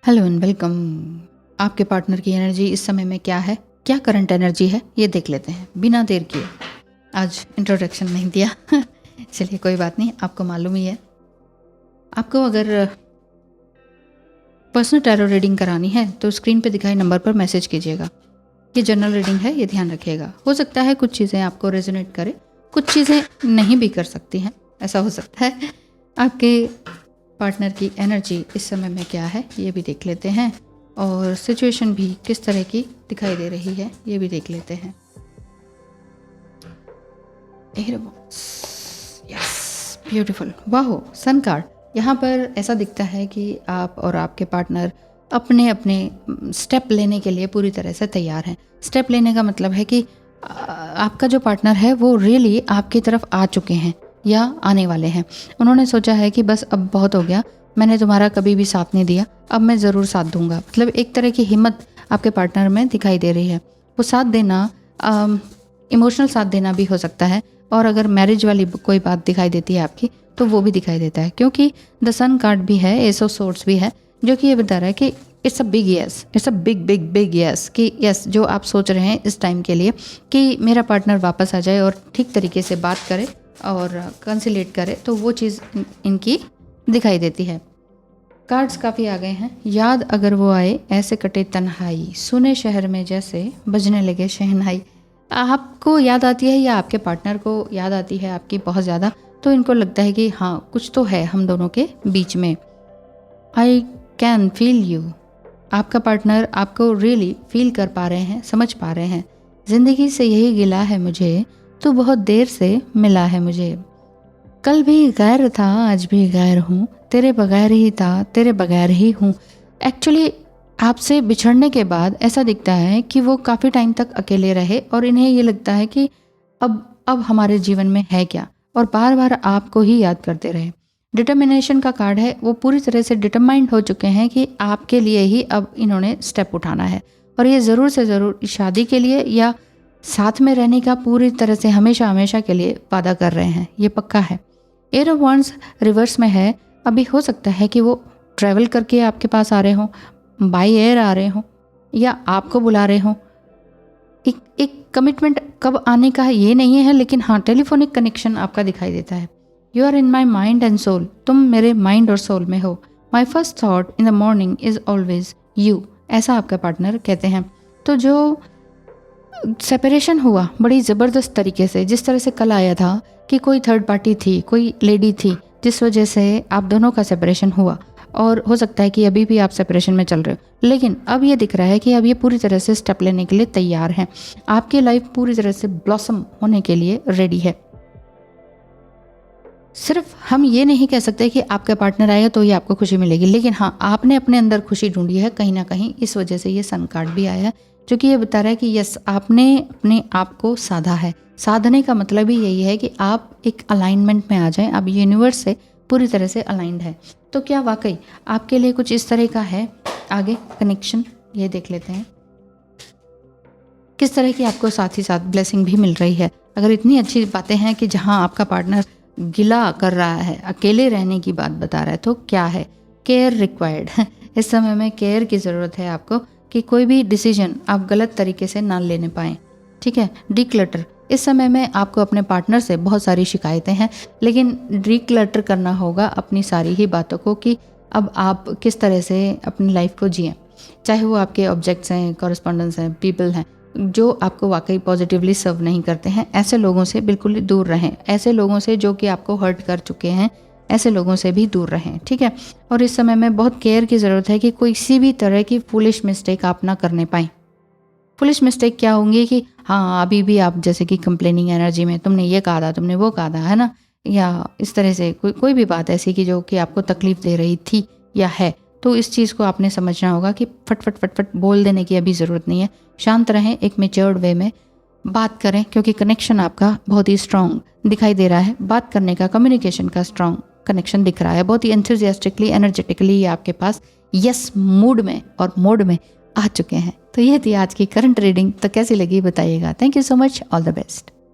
Hello and welcome. आपके partner की energy इस समय में क्या है, क्या करंट एनर्जी है, ये देख लेते हैं बिना देर किए। आज इंट्रोडक्शन नहीं दिया चलिए कोई बात नहीं, आपको मालूम ही है। आपको अगर पर्सनल टैरो रीडिंग करानी है तो स्क्रीन पे दिखाए नंबर पर मैसेज कीजिएगा। ये जनरल रीडिंग है, ये ध्यान रखिएगा। हो सकता है कुछ चीज़ें आपको रेजोनेट करे, कुछ चीज़ें नहीं भी कर सकती हैं, ऐसा हो सकता है। आपके पार्टनर की एनर्जी इस समय में क्या है ये भी देख लेते हैं, और सिचुएशन भी किस तरह की दिखाई दे रही है ये भी देख लेते हैं। यस, ब्यूटीफुल, वाह, सन कार्ड। यहाँ पर ऐसा दिखता है कि आप और आपके पार्टनर अपने अपने स्टेप लेने के लिए पूरी तरह से तैयार हैं। स्टेप लेने का मतलब है कि आपका जो पार्टनर है वो रियली आपकी तरफ आ चुके हैं या आने वाले हैं। उन्होंने सोचा है कि बस अब बहुत हो गया, मैंने तुम्हारा कभी भी साथ नहीं दिया, अब मैं ज़रूर साथ दूंगा। मतलब एक तरह की हिम्मत आपके पार्टनर में दिखाई दे रही है। वो साथ देना इमोशनल साथ देना भी हो सकता है, और अगर मैरिज वाली कोई बात दिखाई देती है आपकी तो वो भी दिखाई देता है, क्योंकि द सन कार्ड भी है, एस ऑफ सोर्ड्स भी है, जो कि ये बता रहा है कि it's a big yes, it's a big big big yes, कि यस जो आप सोच रहे हैं इस टाइम के लिए कि मेरा पार्टनर वापस आ जाए और ठीक तरीके से बात करे और कंसिलेट करे, तो वो चीज़ इनकी दिखाई देती है। कार्ड्स काफ़ी आ गए हैं। याद अगर वो आए ऐसे कटे तन्हाई, सुने शहर में जैसे बजने लगे शहनाई। आपको याद आती है या आपके पार्टनर को याद आती है आपकी बहुत ज़्यादा, तो इनको लगता है कि हाँ कुछ तो है हम दोनों के बीच में। I can feel you. आपका पार्टनर आपको रियली फील कर पा रहे हैं, समझ पा रहे हैं। ज़िंदगी से यही गिला है मुझे, तो बहुत देर से मिला है मुझे। कल भी गैर था, आज भी गैर हूँ, तेरे बगैर ही था, तेरे बगैर ही हूँ। एक्चुअली आपसे बिछड़ने के बाद ऐसा दिखता है कि वो काफ़ी टाइम तक अकेले रहे, और इन्हें ये लगता है कि अब हमारे जीवन में है क्या, और बार बार आपको ही याद करते रहे। डिटर्मिनेशन का कार्ड है, वो पूरी तरह से डिटरमाइंड हो चुके हैं कि आपके लिए ही अब इन्होंने स्टेप उठाना है, और ये ज़रूर से ज़रूर शादी के लिए या साथ में रहने का पूरी तरह से हमेशा हमेशा के लिए वादा कर रहे हैं, ये पक्का है। एयर ऑफ वांड्स रिवर्स में है। अभी हो सकता है कि वो ट्रैवल करके आपके पास आ रहे हों, बाय एयर आ रहे हों, या आपको बुला रहे हों। एक कमिटमेंट कब आने का है ये नहीं है, लेकिन हाँ टेलीफोनिक कनेक्शन आपका दिखाई देता है। You are in my mind and soul, तुम मेरे माइंड और सोल में हो। My first thought in the morning is always you, ऐसा आपका पार्टनर कहते हैं। तो जो सेपरेशन हुआ बड़ी ज़बरदस्त तरीके से, जिस तरह से कल आया था कि कोई थर्ड पार्टी थी, कोई लेडी थी जिस वजह से आप दोनों का सेपरेशन हुआ, और हो सकता है कि अभी भी आप सेपरेशन में चल रहे हो, लेकिन अब ये दिख रहा है कि अब ये पूरी तरह से स्टेप लेने के लिए तैयार हैं। आपकी लाइफ पूरी तरह से ब्लॉसम होने के लिए रेडी है। सिर्फ हम ये नहीं कह सकते कि आपका पार्टनर आएगा तो ये आपको खुशी मिलेगी, लेकिन हाँ आपने अपने अंदर खुशी ढूंढी है कहीं ना कहीं, इस वजह से ये सन कार्ड भी आया है, जो कि ये बता रहा है कि यस आपने अपने आप को साधा है। साधने का मतलब ही यही है कि आप एक अलाइनमेंट में आ जाएं, आप यूनिवर्स से पूरी तरह से अलाइंड है। तो क्या वाकई आपके लिए कुछ इस तरह का है आगे कनेक्शन, ये देख लेते हैं। किस तरह की आपको साथ ही साथ ब्लेसिंग भी मिल रही है। अगर इतनी अच्छी बातें हैं कि जहाँ आपका पार्टनर गिला कर रहा है, अकेले रहने की बात बता रहा है, तो क्या है, केयर रिक्वायर्ड इस समय में केयर की ज़रूरत है आपको, कि कोई भी डिसीजन आप गलत तरीके से ना लेने पाएँ। ठीक है, डिक्लटर, इस समय में आपको अपने पार्टनर से बहुत सारी शिकायतें हैं, लेकिन डिक्लटर करना होगा अपनी सारी ही बातों को, कि अब आप किस तरह से अपनी लाइफ को जिएं। चाहे वो आपके ऑब्जेक्ट्स हैं, कॉरेस्पॉन्डेंस हैं, पीपल हैं जो आपको वाकई पॉजिटिवली सर्व नहीं करते हैं, ऐसे लोगों से बिल्कुल दूर रहें। ऐसे लोगों से जो कि आपको हर्ट कर चुके हैं, ऐसे लोगों से भी दूर रहें। ठीक है, और इस समय में बहुत केयर की ज़रूरत है कि कोई किसी भी तरह की फुलिश मिस्टेक आप ना करने पाएँ। फुलिश मिस्टेक क्या होंगी कि हाँ अभी भी आप जैसे कि कंप्लेनिंग एनर्जी में तुमने ये कहा था, तुमने वो कहा था, है ना, या इस तरह से कोई भी बात ऐसी कि जो कि आपको तकलीफ दे रही थी या है, तो इस चीज़ को आपने समझना होगा कि फट बोल देने की अभी ज़रूरत नहीं है। शांत रहें, एक मैच्योर्ड वे में बात करें, क्योंकि कनेक्शन आपका बहुत ही स्ट्रांग दिखाई दे रहा है। बात करने का, कम्युनिकेशन का स्ट्रांग कनेक्शन दिख रहा है। बहुत ही एंथुसियास्टिकली, एनर्जेटिकली ये आपके पास यस मूड में और मोड में आ चुके हैं। तो ये थी आज की करंट रीडिंग। तो कैसी लगी बताइएगा। Thank you so much, all the best.